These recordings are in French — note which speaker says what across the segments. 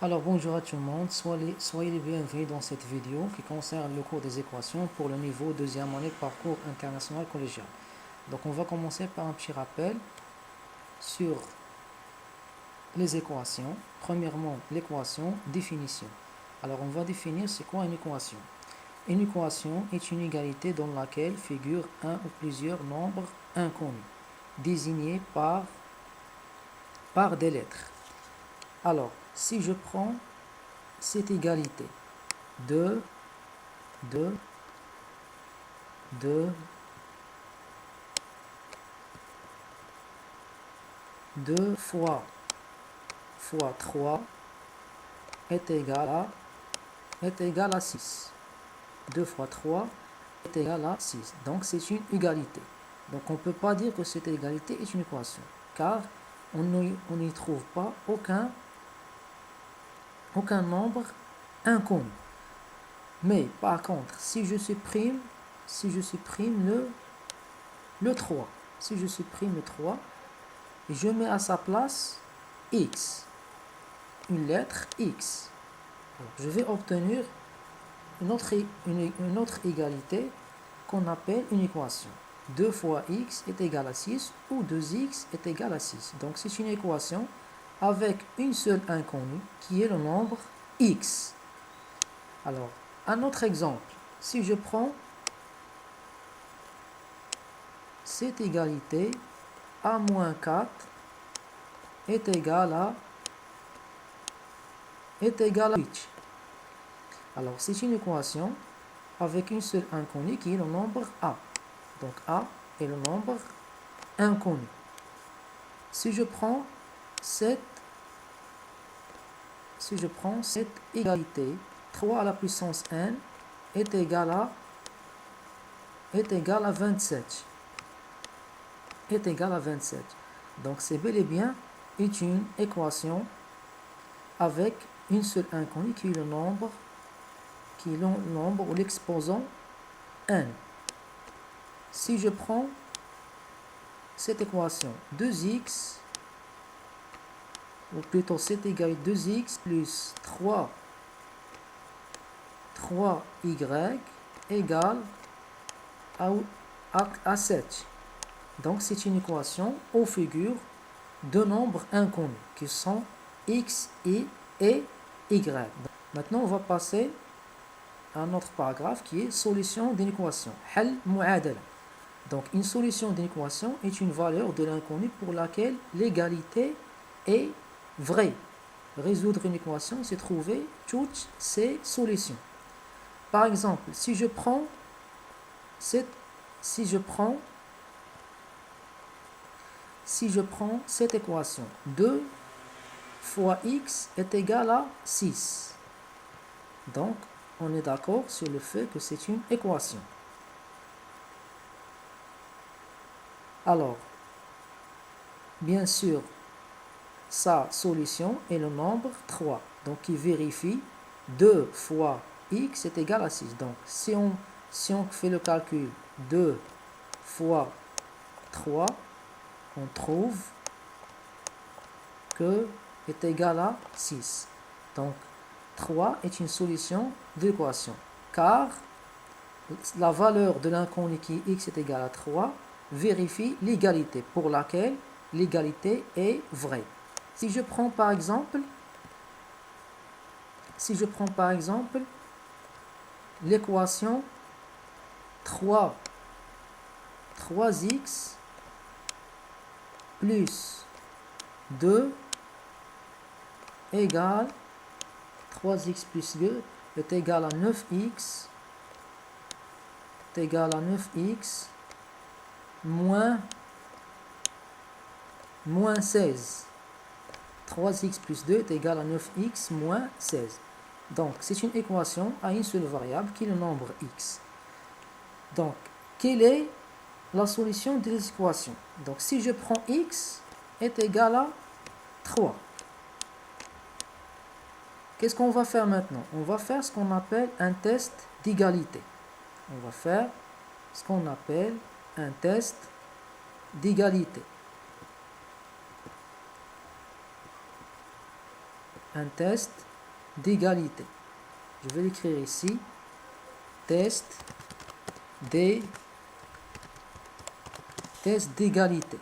Speaker 1: Alors bonjour à tout le monde, soyez les bienvenus dans cette vidéo qui concerne le cours des équations pour le niveau deuxième année parcours international collégial. Donc on va commencer par un petit rappel sur les équations. Premièrement, l'équation, définition. Alors on va définir c'est quoi une équation. Une équation est une égalité dans laquelle figurent un ou plusieurs nombres inconnus, désignés par des lettres. Alors, si je prends cette égalité 2 fois 3 est égal à 6. 2 fois 3 est égal à 6. Donc c'est une égalité. Donc on ne peut pas dire que cette égalité est une équation, car on n'y trouve pas aucun nombre inconnu. Mais par contre, si je supprime le 3, si je supprime le 3, et je mets à sa place x, une lettre x, alors, je vais obtenir une autre égalité qu'on appelle une équation. 2 fois x est égal à 6 ou 2x est égal à 6. Donc c'est une équation avec une seule inconnue qui est le nombre x. Alors, un autre exemple, si je prends cette égalité a moins 4 est égal à 8. Alors, c'est une équation avec une seule inconnue qui est le nombre a. Donc, a est le nombre inconnu. Si je prends cette égalité, 3 à la puissance n est égal à 27. Est égal à 27. Donc, c'est bel et bien une équation avec une seule inconnue qui est le nombre ou l'exposant n. Si je prends cette équation 2x, ou plutôt c'est égal à 2x plus 3y égale à 7. Donc c'est une équation où figurent deux nombres inconnus qui sont x et y. Maintenant on va passer à un autre paragraphe qui est solution d'une équation. Hal mu'adala. Donc une solution d'une équation est une valeur de l'inconnu pour laquelle l'égalité est vraie. Résoudre une équation, c'est trouver toutes ses solutions. Par exemple, si je prends cette équation, 2 fois x est égal à 6. Donc, on est d'accord sur le fait que c'est une équation. Alors, bien sûr, sa solution est le nombre 3. Donc, il vérifie 2 fois x est égal à 6. Donc, si on fait le calcul 2 fois 3, on trouve que est égal à 6. Donc, 3 est une solution de l'équation, car la valeur de l'inconnu qui est x est égal à 3 vérifie l'égalité pour laquelle l'égalité est vraie. Si je prends par exemple l'équation 3x plus 2 égale 3x plus 2 est égal à 9x moins 16. 3x plus 2 est égal à 9x moins 16. Donc, c'est une équation à une seule variable qui est le nombre x. Donc, quelle est la solution de l'équation? Donc, si je prends x est égal à 3. Qu'est-ce qu'on va faire maintenant? On va faire ce qu'on appelle un test d'égalité. On va faire ce qu'on appelle un test d'égalité. Un test d'égalité. Je vais l'écrire ici. Test d'égalité.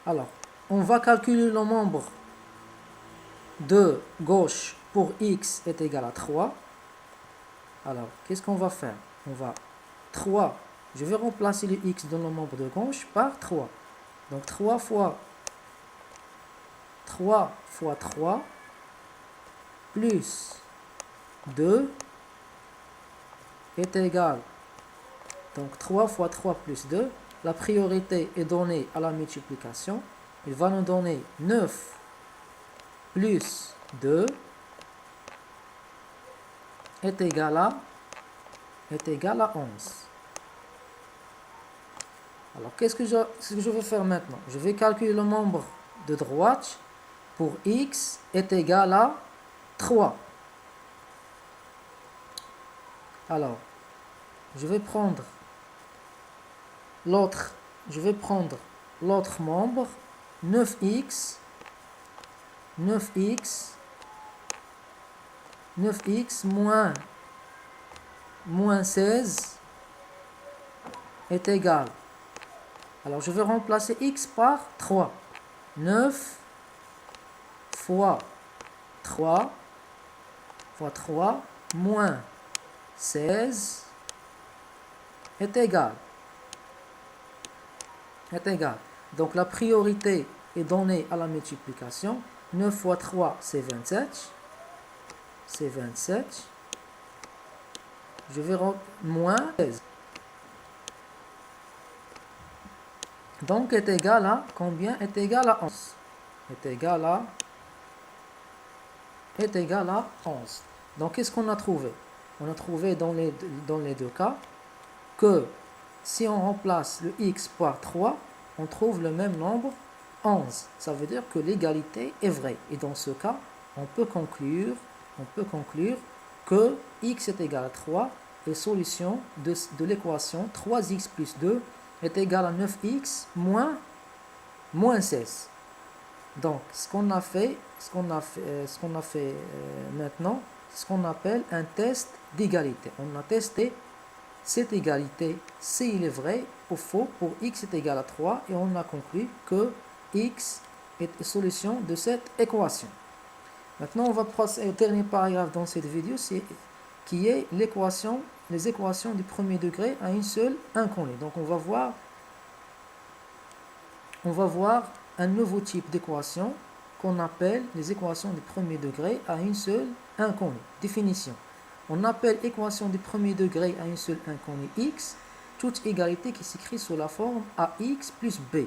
Speaker 1: Alors, on va calculer le nombre de gauche pour x est égal à 3. Alors, qu'est-ce qu'on va faire? On va 3. Je vais remplacer le x dans le nombre de gauche par 3. Donc 3 fois 3 plus 2 est égal. Donc 3 fois 3 plus 2. La priorité est donnée à la multiplication. Il va nous donner 9 plus 2 est égal à 11. Alors, qu'est-ce que je vais faire maintenant? Je vais calculer le nombre de droite pour x est égal à 3. Alors, je vais prendre l'autre membre, 9x moins 16 est égal. Alors, je vais remplacer x par 3. 9 fois 3 moins 16 est égal. Donc, la priorité est donnée à la multiplication. 9 fois 3, c'est 27. Je vais moins 16. Donc, est égal à combien? Est égal à 11. Est égal à 11. Donc, qu'est-ce qu'on a trouvé? On a trouvé dans les deux cas que si on remplace le x par 3, on trouve le même nombre, 11. Ça veut dire que l'égalité est vraie. Et dans ce cas, on peut conclure que x est égal à 3 et solution de l'équation 3x plus 2 est égal à 9x moins 16. Donc, ce qu'on a fait maintenant, c'est ce qu'on appelle un test d'égalité. On a testé cette égalité, s'il est vrai ou faux, pour x est égal à 3, et on a conclu que x est la solution de cette équation. Maintenant, on va passer au dernier paragraphe dans cette vidéo, qui est les équations du premier degré à une seule inconnue. Donc, on va voir un nouveau type d'équation qu'on appelle les équations du premier degré à une seule inconnue. Définition. On appelle équation du premier degré à une seule inconnue x toute égalité qui s'écrit sous la forme ax plus b,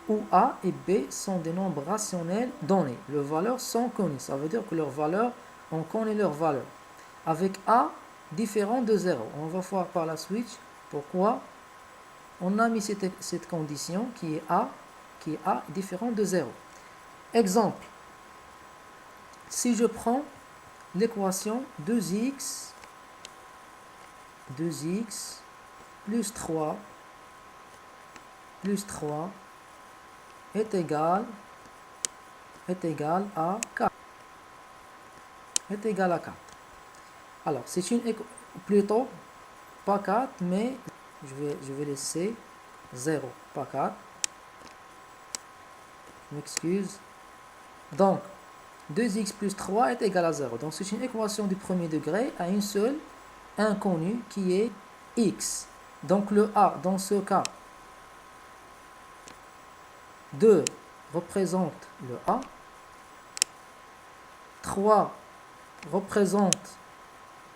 Speaker 1: où a et b sont des nombres rationnels donnés. Leurs valeurs sont connues. Ça veut dire que leurs valeurs, on connaît leurs valeurs. Avec a différent de 0. On va voir par la suite pourquoi on a mis cette condition qui est a différent de 0. Exemple. Si je prends l'équation 2x plus 3 est égal à 4. Alors, c'est une plutôt pas 4, mais je vais laisser 0, pas 4. Je m'excuse. Donc, 2x plus 3 est égal à 0. Donc, c'est une équation du premier degré à une seule inconnue qui est x. Donc, le a, dans ce cas, 2 représente le a. 3 représente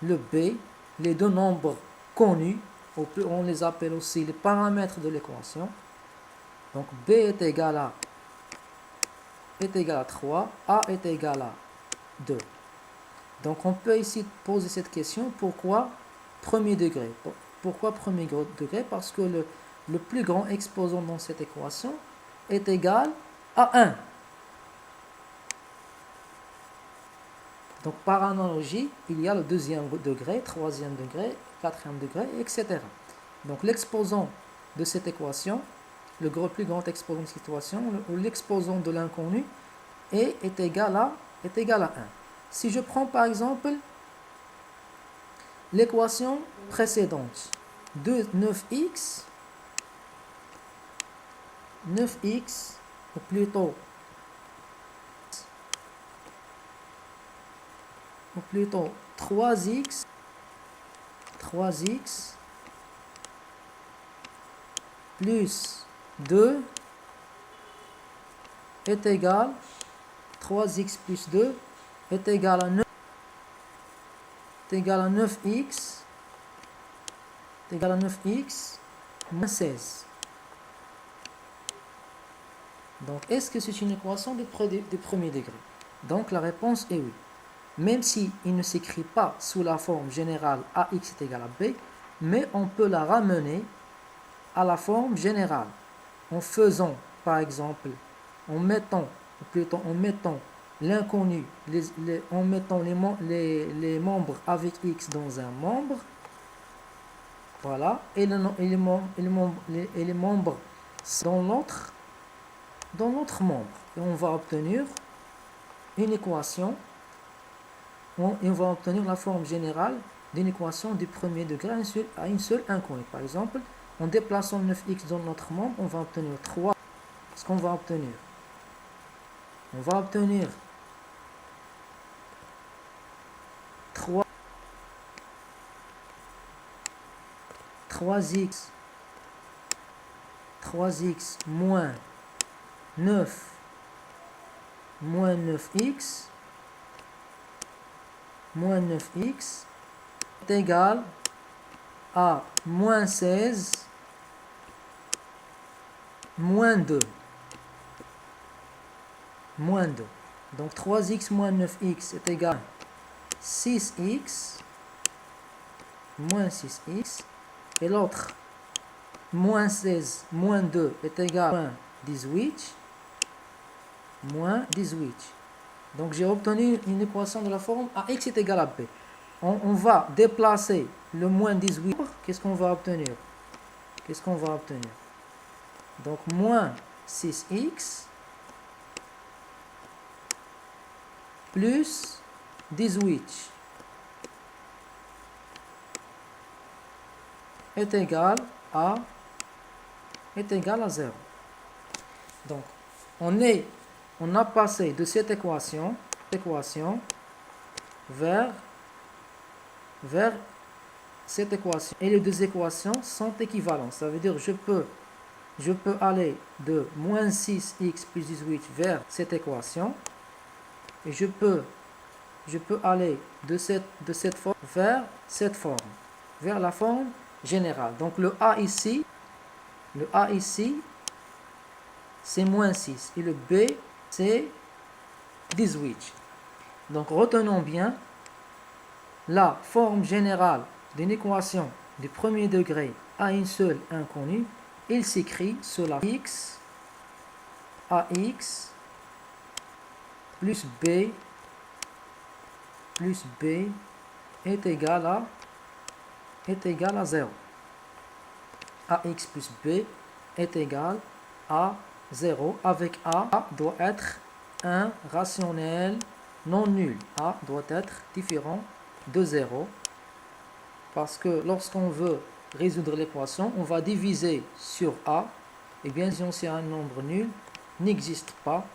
Speaker 1: le b. Les deux nombres connus, on les appelle aussi les paramètres de l'équation. Donc, b est égal à 3, a est égal à 2. Donc, on peut ici poser cette question, pourquoi premier degré? Pourquoi premier degré? Parce que le plus grand exposant dans cette équation est égal à 1. Donc, par analogie, il y a le deuxième degré, troisième degré, quatrième degré, etc. Donc, l'exposant de cette équation, le plus grand exposant de cette équation, ou l'exposant de l'inconnu, est égal à est égal à 1. Si je prends par exemple l'équation précédente, 9x, ou plutôt 3x plus 2 est égal, 3x plus 2 est égal à 9, est égal à 9x moins 16. Donc, est-ce que c'est une équation de premier degré? Donc, la réponse est oui. Même si il ne s'écrit pas sous la forme générale ax est égal à b, mais on peut la ramener à la forme générale en faisant, par exemple, en mettant l'inconnu, en mettant les membres avec x dans un membre, voilà, et les membres dans l'autre membre. Et on va obtenir une équation, et on va obtenir la forme générale d'une équation du premier degré à une seule inconnue. Par exemple, en déplaçant 9x dans notre membre, on va obtenir 3. Ce qu'on va obtenir, on va obtenir 3x moins 9x est égal à moins 16 moins 2. Donc 3x moins 9x est égal à 6x moins 6x. Et l'autre, moins 16 moins 2 est égal à moins 18. Donc j'ai obtenu une équation de la forme ax est égal à b. On va déplacer le moins 18. Qu'est-ce qu'on va obtenir? Donc moins 6x plus 18 est égal à 0. Donc on a passé de cette équation vers cette équation, et les deux équations sont équivalentes. Ça veut dire je peux aller de moins 6x plus 18 vers cette équation, et je peux aller de cette forme vers cette forme, vers la forme générale. Donc le a ici c'est moins 6 et le b c'est 18. Donc retenons bien, la forme générale d'une équation du premier degré à une seule inconnue, il s'écrit sur la x ax plus b est égal à 0. ax plus b est égal à 0, avec a doit être un rationnel non nul. A doit être différent de 0, parce que lorsqu'on veut résoudre l'équation, on va diviser sur a, et bien si c'est un nombre nul, n'existe pas.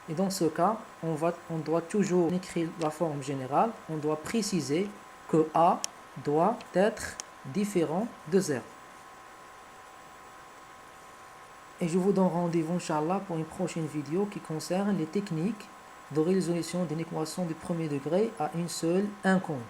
Speaker 1: Et dans ce cas, on doit toujours écrire la forme générale, on doit préciser que a doit être différent de 0. Et je vous donne rendez-vous, Inch'Allah, pour une prochaine vidéo qui concerne les techniques de résolution d'une équation du premier degré à une seule inconnue.